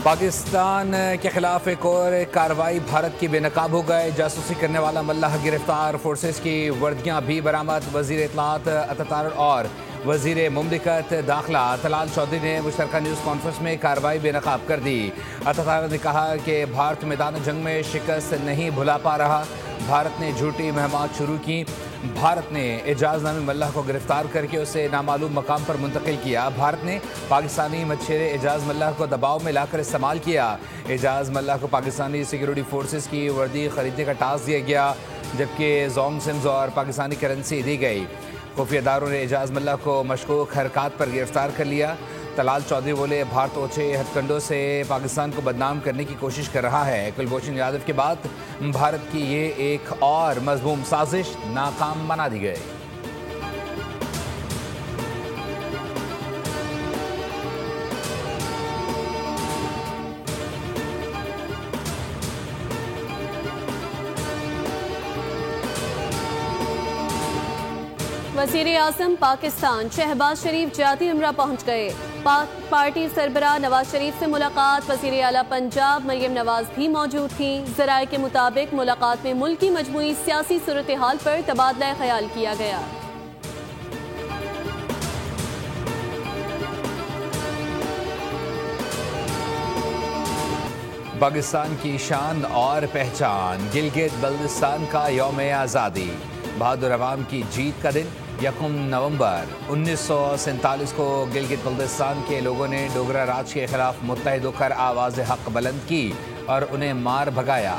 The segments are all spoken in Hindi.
पाकिस्तान के खिलाफ एक और कार्रवाई, भारत की बेनकाब हो गए। जासूसी करने वाला मल्लाह गिरफ्तार, फोर्सेस की वर्दियां भी बरामद। वजीर इत्तलात अततार और वजीर मुमलिकत दाखिला तलाल चौधरी ने मुश्तरका न्यूज़ कॉन्फ्रेंस में कार्रवाई बेनकाब कर दी। अततार ने कहा कि भारत मैदान जंग में शिकस्त नहीं भुला पा रहा। भारत ने झूठी मुहिमात शुरू की। भारत ने एजाज नामी मल्लाह को गिरफ्तार करके उसे नामालूम मकाम पर मुंतकिल किया। भारत ने पाकिस्तानी मच्छेरे एजाज मल्लाह को दबाव में लाकर इस्तेमाल किया। एजाज मल्लाह को पाकिस्तानी सिक्योरिटी फोर्सेस की वर्दी खरीदने का टास्क दिया गया, जबकि जोंग सिम्स और पाकिस्तानी करेंसी दी गई। खुफिया इदारों ने एजाज मल्लाह को मशकूक हरकत पर गिरफ्तार कर लिया। तलाल चौधरी बोले, भारत ओछे हथकंडों से पाकिस्तान को बदनाम करने की कोशिश कर रहा है। कुलभूषण यादव के बाद भारत की ये एक और मज़मूम साजिश नाकाम बना दी गई। वज़ीर आज़म पाकिस्तान शहबाज शरीफ जाती उम्रा पहुंच गए। पार्टी सरबराह नवाज शरीफ से मुलाकात। वज़ीर आला पंजाब मरियम नवाज भी मौजूद थी। ज़राए के मुताबिक मुलाकात में मुल्क की मजमूई सियासी सूरत हाल पर तबादला ख्याल किया गया। पाकिस्तान की शान और पहचान, गिलगित बल्तिस्तान का यौम आज़ादी, बहादुर अवाम की जीत का दिन। 1 नवंबर 1947 को गिलगित बल्तिस्तान के लोगों ने डोगरा राज के खिलाफ मुत्तहिद होकर आवाज़ हक बुलंद की और उन्हें मार भगाया।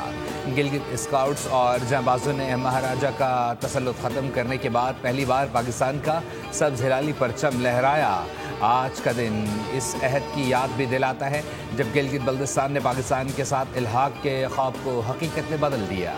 गिलगित स्काउट्स और जांबाजों ने महाराजा का तसल्लुत ख़त्म करने के बाद पहली बार पाकिस्तान का सब्ज़ हिलाली परचम लहराया। आज का दिन इस अहद की याद भी दिलाता है जब गिलगित बल्तिस्तान ने पाकिस्तान के साथ इल्हाक के ख्वाब को हकीकत में बदल दिया।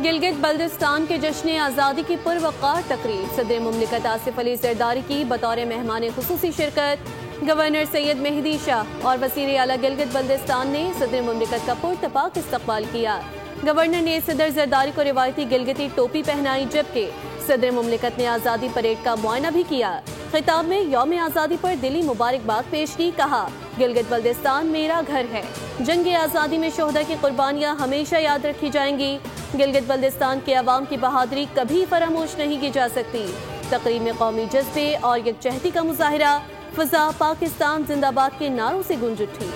गिलगित बल्तिस्तान के जश्न आज़ादी की पुरवकार तकरीब, सदर मुमलिकत आसिफ अली ज़रदारी की बतौर मेहमान खुसूसी शिरकत। गवर्नर सैयद मेहदी शाह और वज़ीर आला गिलगित बल्तिस्तान ने सदर मुमलिकत का पुरतपाक इस्तकबाल किया। गवर्नर ने सदर ज़रदारी को रिवायती गिलगिती टोपी पहनाई, जबकि सदर मुमलिकत ने आज़ादी परेड का मुआयना भी किया। खिताब में यौम आज़ादी पर दिली मुबारकबाद पेश की। कहा, गिलगित बल्तिस्तान मेरा घर है। जंग आज़ादी में शोहदा की कुर्बानियाँ हमेशा याद रखी जाएंगी। गिलगित बल्तिस्तान के अवाम की बहादुरी कभी फरामोश नहीं की जा सकती। तकरीब में कौमी जज्बे और यकजहती का मुजाहिरा, फ़ज़ा पाकिस्तान जिंदाबाद के नारों से गूंज उठी।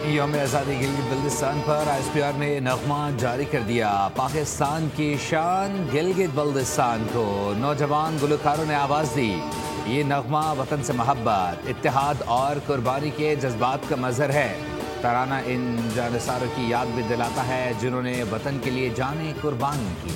यौम आज़ादी गिलगित बल्तिस्तान पर ISPR ने नगमा जारी कर दिया। पाकिस्तान की शान गिलगित बल्तिस्तान को नौजवान गुलकारों ने आवाज़ दी। ये नगमा वतन से मोहब्बत, इत्तेहाद और कुर्बानी के जज्बात का मज़हर है। तराना इन जानिसारों की याद भी दिलाता है जिन्होंने वतन के लिए जाने कुर्बान की।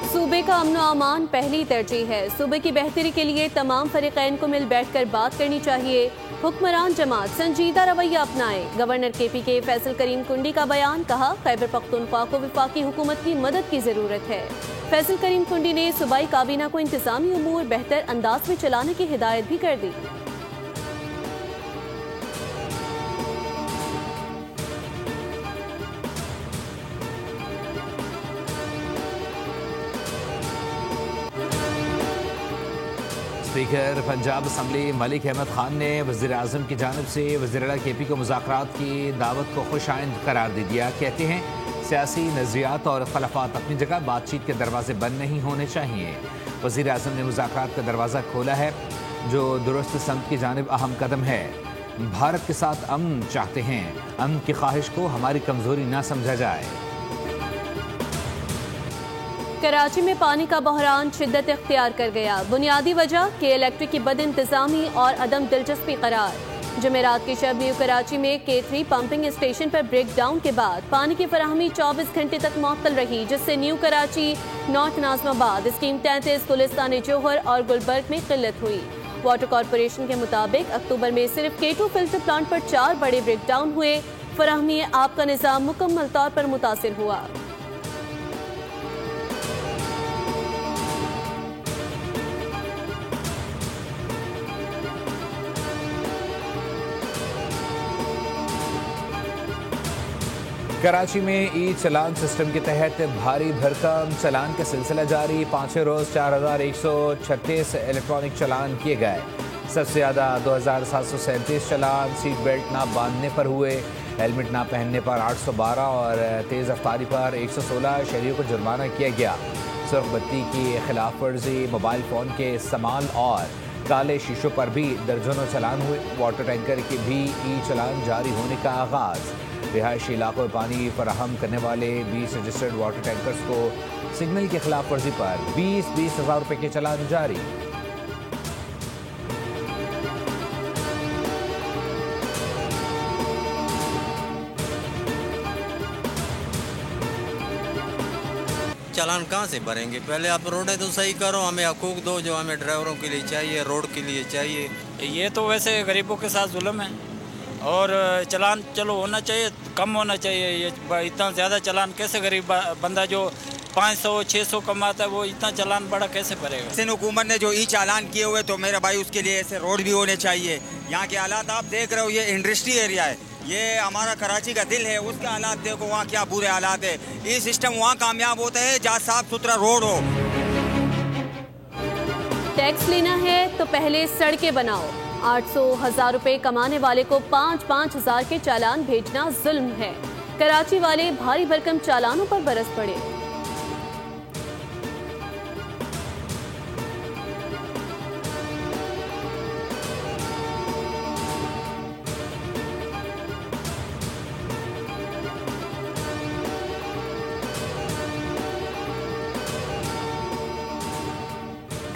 सूबे का अमन अमान पहली तरजीह है। सूबे की बेहतरी के लिए तमाम फरीकैन को मिल बैठ कर बात करनी चाहिए। हुक्मरान जमात संजीदा रवैया अपनाए। गवर्नर KP के फैसल करीम कुंडी का बयान। कहा, खैबर पख्तूनख्वा को वफाकी हुकूमत की मदद की जरूरत है। फैसल करीम कुंडी ने सूबाई काबीना को इंतजामी उमूर बेहतर अंदाज में चलाने की हिदायत भी कर दी। स्पीकर पंजाब असम्बली मलिक अहमद खान ने वज़ीर आज़म की जानिब से वज़ीर आला KP को मुज़ाकरात की दावत को खुश आइंद करार दे दिया। कहते हैं, सियासी नज़रियात और खिलाफात अपनी जगह, बातचीत के दरवाजे बंद नहीं होने चाहिए। वज़ीर आज़म ने मुज़ाकरात का दरवाज़ा खोला है, जो दुरुस्त समत की जानिब अहम कदम है। भारत के साथ अमन चाहते हैं। अमन की ख्वाहिश को हमारी कमज़ोरी ना समझा जाए। कराची में पानी का बहरान शिद्दत इख्तियार कर गया। बुनियादी वजह के इलेक्ट्रिक की बद इंतजामी और अदम दिलचस्पी करार। जमेरात की शब न्यू कराची में K3 पंपिंग स्टेशन पर ब्रेक डाउन के बाद पानी की फराहमी 24 घंटे तक मुअत्तल रही, जिससे new Karachi, north Nazimabad, scheme 33, Gulistan जौहर और गुलबर्ग में किल्लत हुई। वाटर कॉरपोरेशन के मुताबिक अक्टूबर में सिर्फ K2 फिल्टर प्लांट पर 4 बड़े ब्रेक डाउन हुए। फराहमी आब का निज़ाम मुकम्मल तौर पर मुतासिर हुआ। कराची में ई चलान सिस्टम के तहत भारी भरकम चलान का सिलसिला जारी। पाँचवें रोज 4136 इलेक्ट्रॉनिक चलान किए गए। सबसे ज़्यादा 2737 चलान सीट बेल्ट ना बांधने पर हुए, हेलमेट ना पहनने पर 812 और तेज़ रफ्तारी पर 116 शहरियों को जुर्माना किया गया। सुर्ख बत्ती की खिलाफ वर्जी, मोबाइल फ़ोन के इस्तेमाल और काले शीशों पर भी दर्जनों चलान हुए। वाटर टैंकर के भी ई चलान जारी होने का आगाज़। रिहायशी इलाकों में पानी फराहम करने वाले 20 रजिस्टर्ड वाटर टैंकर्स को सिग्नल की खिलाफ वर्जी पर 20-20 हज़ार रुपये के चलान जारी। चालान कहाँ से भरेंगे? पहले आप रोडें तो सही करो, हमें हकूक दो जो हमें ड्राइवरों के लिए चाहिए, रोड के लिए चाहिए। ये तो वैसे गरीबों के साथ जुल्म है और चालान चलो होना चाहिए, कम होना चाहिए। ये इतना ज़्यादा चालान कैसे गरीब बंदा जो 500-600 कमाता है वो इतना चालान बड़ा कैसे भरेगा? सिंध हुकूमत ने जो ई चालान किए हुए तो मेरे भाई उसके लिए ऐसे रोड भी होने चाहिए। यहाँ के हालात आप देख रहे हो, ये इंडस्ट्री एरिया है, ये हमारा कराची का दिल है, उसके हालात देखो वहाँ क्या बुरे हालात है। ये सिस्टम वहाँ कामयाब होता है जहाँ साफ सुथरा रोड हो। टैक्स लेना है तो पहले सड़कें बनाओ। 800,000 रुपए कमाने वाले को 5-5 हज़ार के चालान भेजना जुल्म है। कराची वाले भारी भरकम चालानों पर बरस पड़े।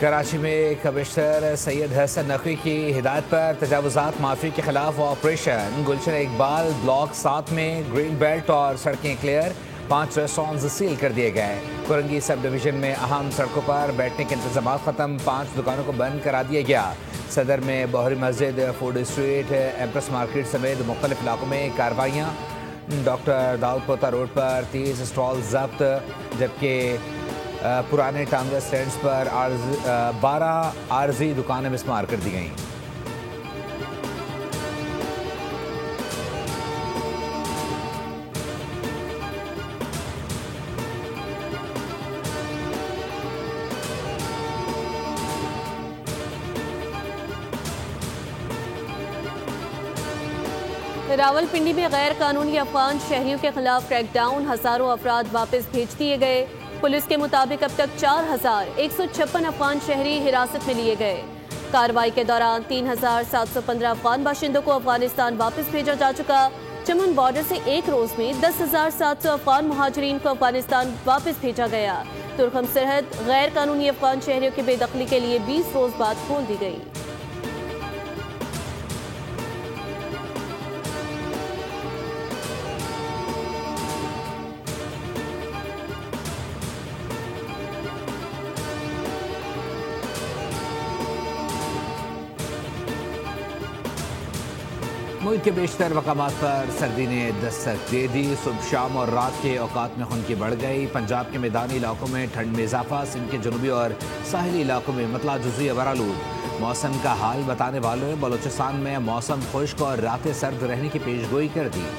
कराची में कमिश्नर सैयद हसन नकवी की हिदायत पर तजावुज़ात माफ़ी के खिलाफ ऑपरेशन गुलशन इकबाल ब्लॉक 7 में ग्रीन बेल्ट और सड़कें क्लियर। 5 रेस्टोरेंट्स सील कर दिए गए। कुरंगी सब डिवीज़न में अहम सड़कों पर बैठने के इंतजाम ख़त्म। 5 दुकानों को बंद करा दिया गया। सदर में बहरी मस्जिद, फूड स्ट्रीट, एम्प्रेस मार्केट समेत मुख्तलिफ इलाकों में कार्रवाइयाँ। डॉक्टर दाऊद पोता रोड पर 30 स्टॉल जब्त, जबकि पुराने टांगा स्टैंड्स पर 12 आर्जी दुकानें मिसमार कर दी गईं। रावलपिंडी में गैर कानूनी अफगान शहरियों के खिलाफ क्रैकडाउन, हजारों अफराद वापस भेज दिए गए। पुलिस के मुताबिक अब तक 4156 अफगान शहरी हिरासत में लिए गए। कार्रवाई के दौरान 3715 अफगान बाशिंदों को अफगानिस्तान वापस भेजा जा चुका। चमन बॉर्डर से एक रोज में 10,700 अफगान मुहाजिरीन को अफगानिस्तान वापस भेजा गया। तुर्खम सरहद गैर कानूनी अफगान शहरियों की बेदखली के लिए 20 रोज बाद खोल दी गई। मुल्क के बेशतर मकामात पर सर्दी ने दस्तक दे दी। सुबह शाम और रात के औकात में खुनकी बढ़ गई। पंजाब के मैदानी इलाकों में ठंड में इजाफा। सिंध के जनूबी और साहिली इलाकों में मतला जुज़ी अबरालूद। मौसम का हाल बताने वालों ने बलोचिस्तान में मौसम खुश्क और रातें सर्द रहने की पेशगोई कर दी।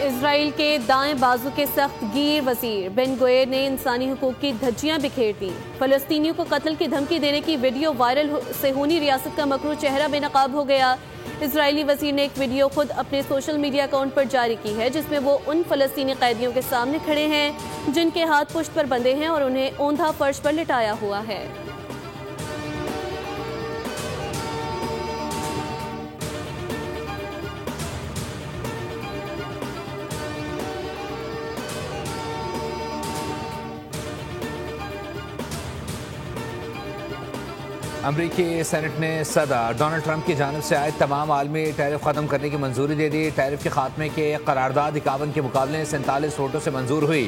इजराइल के दाएं बाजू के सख्त गिर वजीर बेन गोयर ने इंसानी हुकूक की धज्जियां बिखेर दी। फलस्तीनियों को कत्ल की धमकी देने की वीडियो वायरल से होनी रियासत का मकरूह चेहरा बेनकाब हो गया। इजरायली वजीर ने एक वीडियो खुद अपने सोशल मीडिया अकाउंट पर जारी की है, जिसमें वो उन फलस्तीनी कैदियों के सामने खड़े हैं जिनके हाथ पुश्त पर बंधे हैं और उन्हें औंधा फर्श पर लिटाया हुआ है। अमरीकी सेनेट ने सदर डोनाल्ड ट्रंप की जानिब से आए तमाम आलमी टैरिफ ख़त्म करने की मंजूरी दे दी। टैरिफ के खात्मे के करारदाद 51 के मुकाबले 47 वोटों से मंजूर हुई।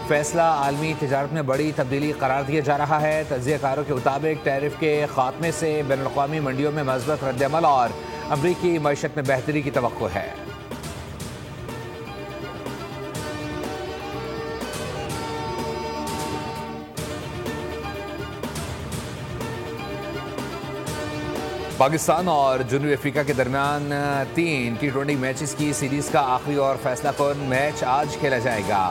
फैसला आलमी तिजारत में बड़ी तब्दीली करार दिया जा रहा है। तज्ज़ियाकारों के मुताबिक टैरिफ के खात्मे से बैनुल-अक़वामी मंडियों में मज़बूत रद्द-ए-अमल और अमरीकी मईशत में बेहतरी की तवक्को है। पाकिस्तान और जनूबी अफ्रीका के दरमियान 3 T20 मैचेस की सीरीज़ का आखिरी और फैसला कौन मैच आज खेला जाएगा।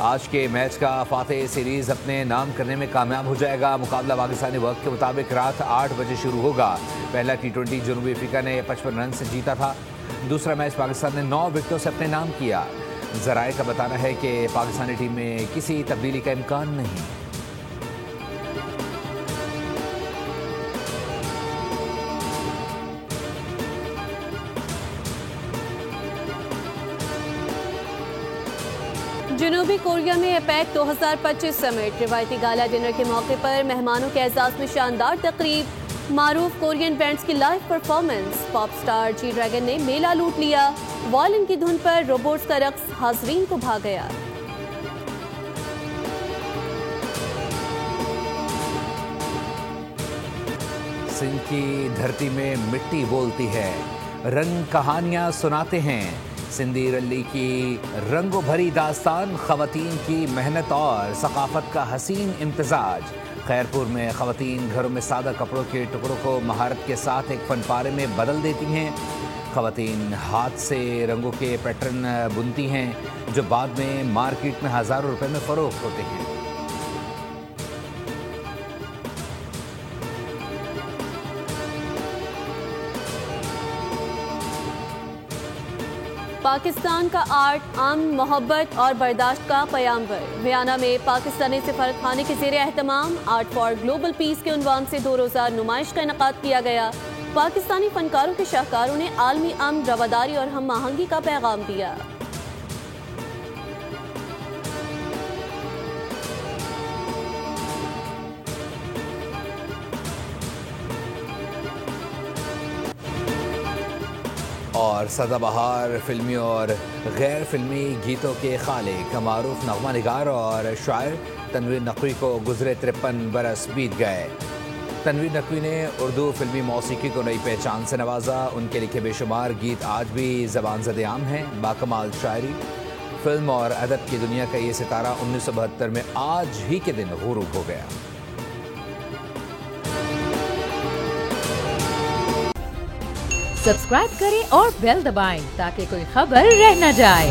आज के मैच का फातेह सीरीज़ अपने नाम करने में कामयाब हो जाएगा। मुकाबला पाकिस्तानी वक्त के मुताबिक रात 8 बजे शुरू होगा। पहला T20 जनूबी अफ्रीका ने 55 रन से जीता था। दूसरा मैच पाकिस्तान ने 9 विकेटों से अपने नाम किया। ज़राए का बताना है कि पाकिस्तानी टीम में किसी तब्दीली का इम्कान नहीं। जनूबी कोरिया में एपेक 2025 समिट रिवायती गाला डिनर के मौके पर मेहमानों के एजाज में शानदार तकरीब, मारूफ कोरियन बैंड्स की लाइव परफॉर्मेंस, पॉप स्टार जी ड्रैगन ने मेला लूट लिया, वॉलिन की धुन पर रोबोट्स का रक्स हाज़रीन को भा गया। सिंध की धरती में मिट्टी बोलती है, रंग कहानियां सुनाते हैं। सिंधी रली की रंगो भरी दास्तान, ख़वातीन की मेहनत और सकाफत का हसीन इम्तिजाज। खैरपुर में ख़वातीन घरों में सादा कपड़ों के टुकड़ों को महारत के साथ एक फनपारे में बदल देती हैं। ख़वातीन हाथ से रंगों के पैटर्न बुनती हैं जो बाद में मार्केट में हज़ारों रुपए में फ़रोख्त होते हैं। पाकिस्तान का आर्ट अमन, मोहब्बत और बर्दाश्त का पयामवर। वियना में पाकिस्तानी सफारतखाने के ज़ेरे एहतमाम आर्ट फॉर ग्लोबल पीस के उन्वान से 2 रोज़ा नुमाइश का इनेकाद किया गया। पाकिस्तानी फनकारों के शाहकारों ने आलमी अमन, रवादारी और हम आहंगी का पैगाम दिया। और सदाबहार फिल्मी और गैर फिल्मी गीतों के खालिक मारूफ नगमा निगार और शायर तनवीर नकवी को गुज़रे 53 बरस बीत गए। तनवीर नकवी ने उर्दू फिल्मी मौसीकी को नई पहचान से नवाजा। उनके लिखे बेशुमार गीत आज भी ज़बान ज़द-ए-आम हैं। बाकमाल शायरी, फिल्म और अदब की दुनिया का ये सितारा 1972 में आज ही के दिन गुरूब हो गया। सब्सक्राइब करें और बेल दबाएं ताकि कोई खबर रह न जाए।